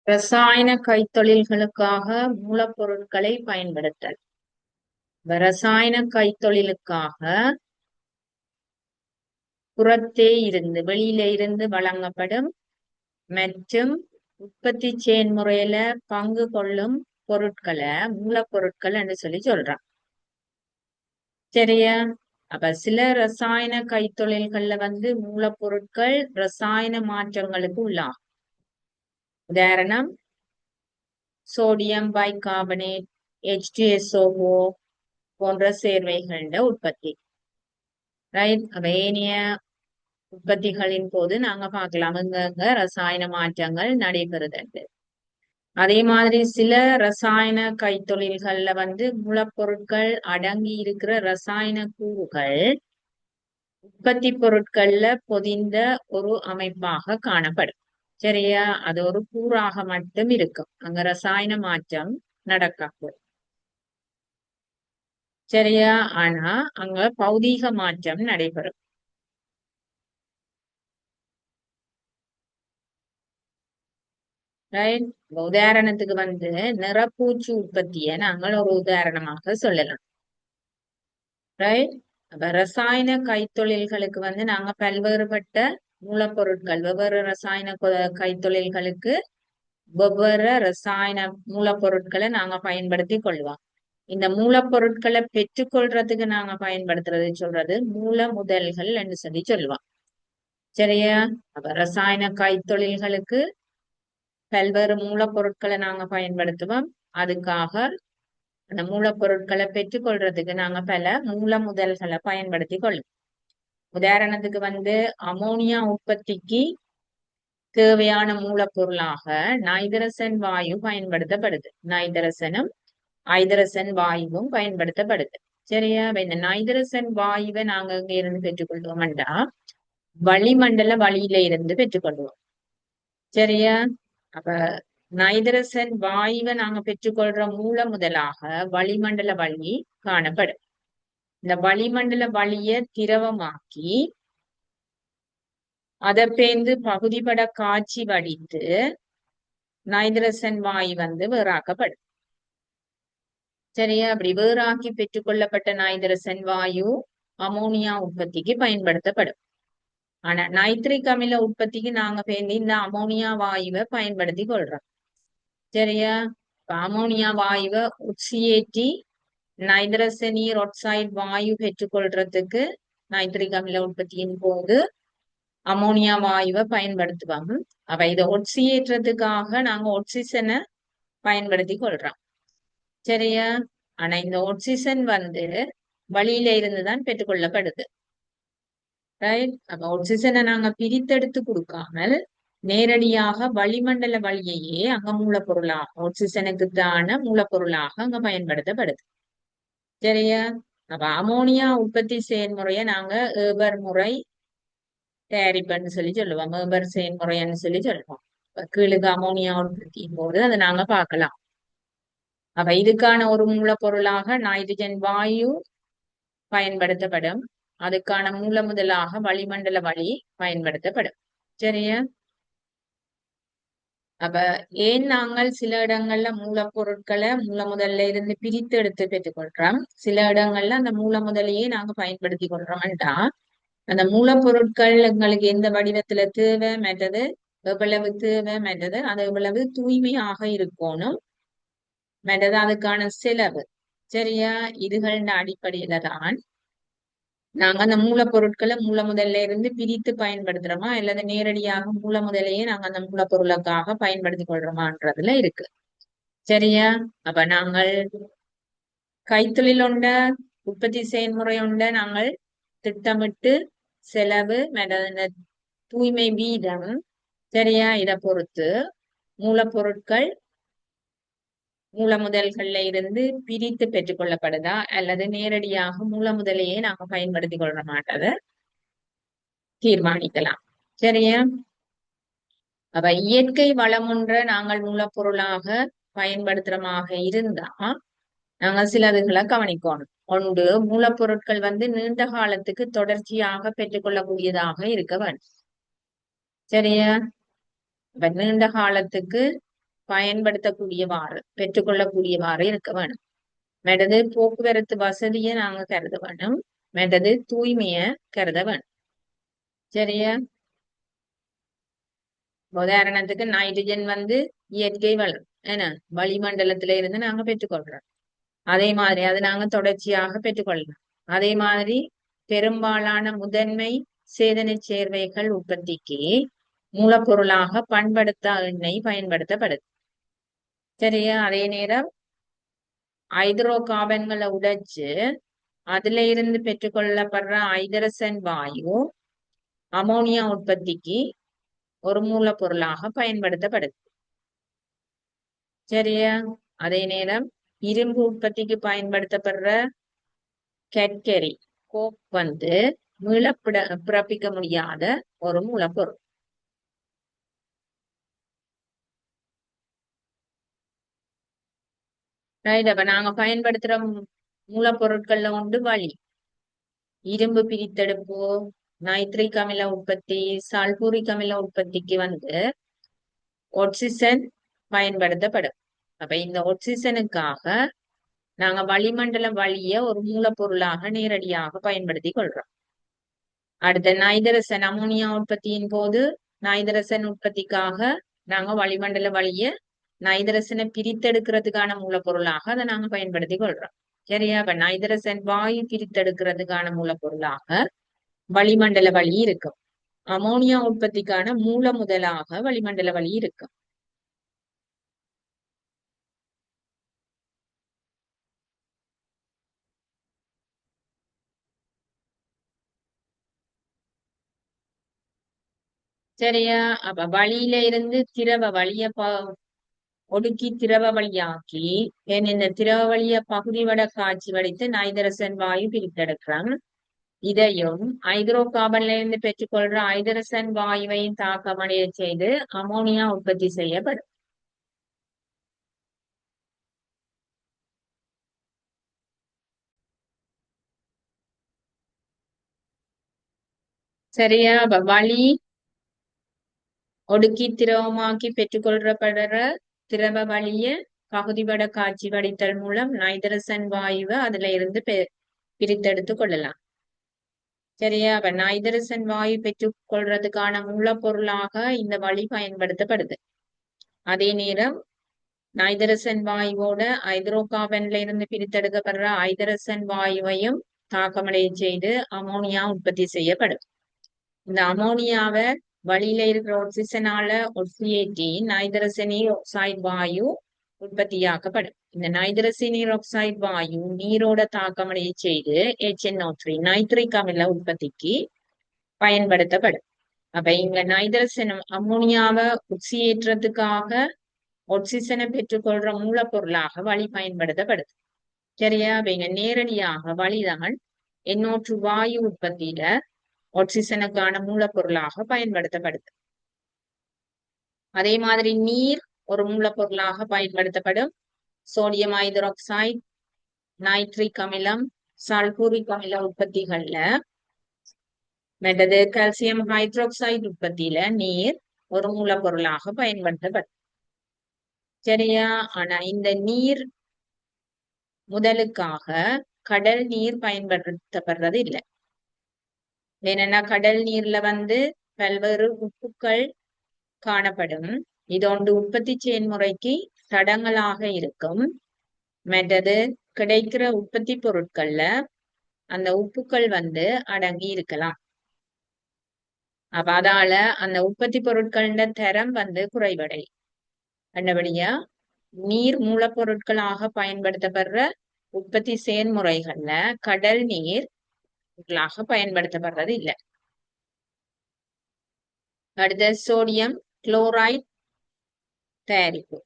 ரசாயன கைத்தொழில்களுக்காக மூலப்பொருட்களை பயன்படுத்தல். ரசாயன கைத்தொழிலுக்காக புறத்தே இருந்து வெளியில இருந்து வழங்கப்படும் மற்றும் உற்பத்தி செயல்முறையில பங்கு கொள்ளும் பொருட்களை மூலப்பொருட்கள் என்று சொல்லி சொல்றான். சரியா? அப்ப சில ரசாயன கைத்தொழில்கள்ல மூலப்பொருட்கள் ரசாயன மாற்றங்களுக்கு உள்ளாகும். உதாரணம், சோடியம் பைகார்பனேட், H2SO4 போன்ற சேர்வைகள உற்பத்தி. ரைட்? அப்ப ஏனைய உற்பத்திகளின் போது நாங்க பார்க்கலாம் எங்க ரசாயன மாற்றங்கள் நடைபெறுது. அதே மாதிரி சில ரசாயன கைத்தொழில்கள்ல மூலப்பொருட்கள் அடங்கி இருக்கிற ரசாயன கூறுகள் உற்பத்தி பொருட்கள்ல பொதிந்த ஒரு அமைப்பாக காணப்படும். சரியா? அது ஒரு கூறாக மட்டும் இருக்கும். அங்க ரசாயன மாற்றம் நடக்காது. சரியா? ஆனா அங்க பௌதீக மாற்றம் நடைபெறும். ரைட்? உதாரணத்துக்கு நிறப்பூச்சு உற்பத்தியை நாங்கள் ஒரு உதாரணமாக சொல்லலாம். ரைட்? அப்ப ரசாயன கைத்தொழில்களுக்கு நாங்க பல்வேறுபட்ட மூலப்பொருட்கள், வெவ்வேறு ரசாயன கைத்தொழில்களுக்கு வெவ்வேறு ரசாயன மூலப்பொருட்களை நாங்க பயன்படுத்தி கொள்வோம். இந்த மூலப்பொருட்களை பெற்றுக்கொள்றதுக்கு நாங்க பயன்படுத்துறது சொல்றது மூல முதல்கள் என்று சொல்லி சொல்லுவோம். சரியா? அப்ப ரசாயன கைத்தொழில்களுக்கு பல்வேறு மூலப்பொருட்களை நாங்க பயன்படுத்துவோம். அதுக்காக அந்த மூலப்பொருட்களை பெற்றுக்கொள்றதுக்கு நாங்க பல மூல முதல்களை பயன்படுத்தி கொள்ளும். உதாரணத்துக்கு அமோனியா உற்பத்திக்கு தேவையான மூலப்பொருளாக நைதரசன் வாயு பயன்படுத்தப்படுது. நைதரசனும் ஐதரசன் வாயுவும் பயன்படுத்தப்படுது. சரியா? இந்த நைதரசன் வாயுவை நாங்க இங்க இருந்து பெற்றுக்கொள்வோம்டா வளிமண்டல வழியில இருந்து பெற்றுக்கொள்வோம். சரியா? அப்ப நைதரசன் வாயுவை நாங்க பெற்றுக்கொள்ற மூல முதலாக வளிமண்டல வழி காணப்படும். இந்த வளிமண்டல வழிய திரவமாக்கி அதை பேர்ந்து பகுதிப்பட காட்சி வடித்து நைதரசன் வாயு வேறாக்கப்படும். சரியா? அப்படி வேறாக்கி பெற்றுக்கொள்ளப்பட்ட நைதரசன் வாயு அமோனியா உற்பத்திக்கு பயன்படுத்தப்படும். ஆனா நைட்ரிக் அமில உற்பத்திக்கு நாங்க இந்த அமோனியா வாயுவை பயன்படுத்தி கொள்றோம். சரியா? அமோனியா வாயுவை உச்சியேற்றி நைட்ரசனீர் ஆக்சைடு வாயு பெற்றுக்கொள்றதுக்கு நைட்ரிக் அமில உற்பத்தியின் போது அமோனியா வாயுவை பயன்படுத்துவாங்க. அப்ப இதை ஒட்சியேற்றத்துக்காக நாங்க ஆக்சிஜனை பயன்படுத்தி கொள்றோம். சரியா? ஆனா இந்த ஆக்சிஜன் வழியில இருந்துதான் பெற்றுக்கொள்ளப்படுது. ரைட்? அப்ப ஆக்சிஜனை நாங்க பிரித்தெடுத்து கொடுக்காமல் நேரடியாக வளிமண்டல வழியையே அங்க மூலப்பொருளாக ஆக்சிஜனுக்கு தான மூலப்பொருளாக அங்க பயன்படுத்தப்படுது. சரியா? அப்ப அமோனியா உற்பத்தி செயல்முறையை நாங்க ஏபர் முறை தயாரிப்புன்னு சொல்லி சொல்லுவோம். ஏபர் செயல்முறைன்னு சொல்லி சொல்லுவோம். கீழுக்கு அமோனியா உற்பத்தியின் போது அதை நாங்க பார்க்கலாம். அப்ப இதுக்கான ஒரு மூலப்பொருளாக நைட்ரஜன் வாயு பயன்படுத்தப்படும். அதுக்கான மூல முதலாக வளிமண்டல வழி பயன்படுத்தப்படும். சரியா? அப்ப ஏன் நாங்கள் சில இடங்கள்ல மூலப்பொருட்களை மூல முதல்ல இருந்து பிரித்து எடுத்து பெற்றுக்கொள்றோம், சில இடங்கள்ல அந்த மூல முதலையே நாங்க பயன்படுத்தி கொள்றோம்டா அந்த மூலப்பொருட்கள் எங்களுக்கு எந்த வடிவத்துல தேவை மற்றது எவ்வளவு தேவை மற்றது அது எவ்வளவு தூய்மையாக இருக்கணும் மற்றது அதுக்கான செலவு. சரியா? இதுகளின் அடிப்படையில தான் நாங்க அந்த மூலப்பொருட்களை மூல முதல்ல இருந்து பிரித்து பயன்படுத்துறோமா அல்லது நேரடியாக மூல முதலையே நாங்க அந்த மூலப்பொருளுக்காக பயன்படுத்தி கொள்றோமான்றதுல இருக்கு. சரியா? அப்ப நாங்கள் கைத்தொழில் உண்ட உற்பத்தி செயல்முறை உண்ட நாங்கள் திட்டமிட்டு செலவு தூய்மை வீதம் சரியா இதை பொறுத்து மூலப்பொருட்கள் மூல முதல்கள்ல இருந்து பிரித்து பெற்றுக் கொள்ளப்படுதா அல்லது நேரடியாக மூல முதலையே நாங்க பயன்படுத்தி கொள்ள மாட்டதை தீர்மானிக்கலாம். சரியா? அப்ப இயற்கை வளம் ஒன்ற நாங்கள் மூலப்பொருளாக பயன்படுத்துறமாக இருந்தா நாங்க சிலதுகளை கவனிக்கணும். ஒன்று, மூலப்பொருட்கள் நீண்ட காலத்துக்கு தொடர்ச்சியாக பெற்றுக்கொள்ளக்கூடியதாக இருக்க வேண்டும். சரியா? நீண்ட காலத்துக்கு பயன்படுத்தக்கூடியவாறு பெற்றுக்கொள்ளக்கூடியவாறு இருக்க வேணும். மற்றது போக்குவரத்து வசதியை நாங்க கருத வேணும். மற்றது தூய்மைய கருத வேணும். சரியா? உதாரணத்துக்கு நைட்ரஜன் இயற்கை வளம் ஏன்னா வளிமண்டலத்தில இருந்து நாங்க பெற்றுக்கொள்றோம். அதே மாதிரி அதை நாங்க தொடர்ச்சியாக பெற்றுக்கொள்ளலாம். அதே மாதிரி பெரும்பாலான முதன்மை சேதன சேர்வைகள் உற்பத்திக்கு மூலப்பொருளாக பண்படுத்த எண்ணெய் பயன்படுத்தப்படுது. சரியா? அதே நேரம் ஹைட்ரோ கார்பன்களை உடைச்சு அதுல இருந்து பெற்றுக்கொள்ளப்படுற ஐதரசன் வாயு அமோனியா உற்பத்திக்கு ஒரு மூலப்பொருளாக பயன்படுத்தப்படுது. சரியா? அதே நேரம் இரும்பு உற்பத்திக்கு பயன்படுத்தப்படுற கட்கரி கோக் மீளப்பிட பிறப்பிக்க முடியாத ஒரு மூலப்பொருள். ரைட். அப்ப நாங்க பயன்படுத்துற மூலப்பொருட்கள்ல வழி இரும்பு பிரித்தெடுப்பு, நைட்ரிக் அமில உற்பத்தி, சல்பூரிக் அமில உற்பத்திக்கு ஒட்சிசன் பயன்படுத்தப்படும். அப்ப இந்த ஒட்சிசனுக்காக நாங்க வளிமண்டல வழிய ஒரு மூலப்பொருளாக நேரடியாக பயன்படுத்தி கொள்றோம். அடுத்த நைதரசன் அமோனியா உற்பத்தியின் போது நைதரசன் உற்பத்திக்காக நாங்க வளிமண்டல வழிய நைதரசனை பிரித்தெடுக்கிறதுக்கான மூலப்பொருளாக அதை நாங்க பயன்படுத்தி கொள்றோம். சரியா? அப்ப நைதரசன் வாயு பிரித்தெடுக்கிறதுக்கான மூலப்பொருளாக வளிமண்டல வழி இருக்கும். அமோனியா உற்பத்திக்கான மூல முதலாக வளிமண்டல வழி இருக்கும். சரியா? அப்ப வழியில இருந்து திரவ வழிய ஒடுக்கி திரவ வழியாக்கி இந்த திரவ வழிய பகுதி வட காட்சி வடித்து நைதரசன் வாயு பிரித்தெடுக்கிறாங்க. இதையும் ஹைட்ரோ கார்பன்ல இருந்து பெற்றுக்கொள்ற ஐதரசன் வாயுவையும் தாக்கமடைய செய்து அமோனியா உற்பத்தி செய்யப்படும். சரியா? அப்ப வழி ஒடுக்கி திரவமாக்கி பெற்றுக்கொள்ளப்படுற திரவ வழிய பகுதிவட காட்சி வடித்தல் மூலம் நைதரசன் வாயுவை அதுல இருந்து பிரித்தெடுத்து கொள்ளலாம். சரியா? அப்ப நைதரசன் வாயு பெற்றுக்கொள்றதுக்கான மூலப்பொருளாக இந்த வழி பயன்படுத்தப்படுது. அதே நேரம் நைதரசன் வாயுவோட ஹைட்ரோ கார்பன்ல இருந்து பிரித்தெடுக்கப்படுற ஐதரசன் வாயுவையும் தாக்கமடைய செய்து அமோனியா உற்பத்தி செய்யப்படும். இந்த அமோனியாவை வழியில இருக்கிற ஆக்சிஜனால ஒட்சியேற்றி நைதரசனீர் ஆக்சைடு வாயு உற்பத்தியாக்கப்படும். இந்த நைதரசனீர் ஆக்சைடு வாயு நீரோட தாக்கமடைய செய்து HNO3 நைட்ரிக் அமில உற்பத்திக்கு பயன்படுத்தப்படும். அப்ப இங்க நைதரசன் அமோனியாவை ஒட்சியேற்றத்துக்காக ஒட்சிசனை பெற்றுக்கொள்ற மூலப்பொருளாக வழி பயன்படுத்தப்படுது. சரியா? அப்ப இங்க நேரடியாக வழிதான் NO2 வாயு உற்பத்தியில ஆக்சிஜனுக்கான மூலப்பொருளாக பயன்படுத்தப்படுது. அதே மாதிரி நீர் ஒரு மூலப்பொருளாக பயன்படுத்தப்படும். சோடியம் ஹைட்ராக்சைடு, நைட்ரிக் அமிலம், சல்பூரிக் அமில உற்பத்திகள்ல மற்றது கால்சியம் ஹைட்ராக்சைடு உற்பத்தியில நீர் ஒரு மூலப்பொருளாக பயன்படுத்தப்படும். சரியா? ஆனா இந்த நீர் முதலுக்காக கடல் நீர் பயன்படுத்தப்படுறது இல்லை. ஏன்னா கடல் நீர்ல பல்வேறு உப்புக்கள் காணப்படும். இதோண்டு உற்பத்தி செயல்முறைக்கு தடங்களாக இருக்கும். மற்றது கிடைக்கிற உற்பத்தி பொருட்கள்ல அந்த உப்புக்கள் அடங்கி இருக்கலாம். அப்ப அதால அந்த உற்பத்தி பொருட்கள தரம் குறைவடை. அண்டபடியா நீர் மூலப்பொருட்களாக பயன்படுத்தப்படுற உற்பத்தி செயல்முறைகள்ல கடல் நீர் பயன்படுத்தப்படுறது இல்லை. அடுத்த சோடியம் குளோரைட் தயாரிப்பு.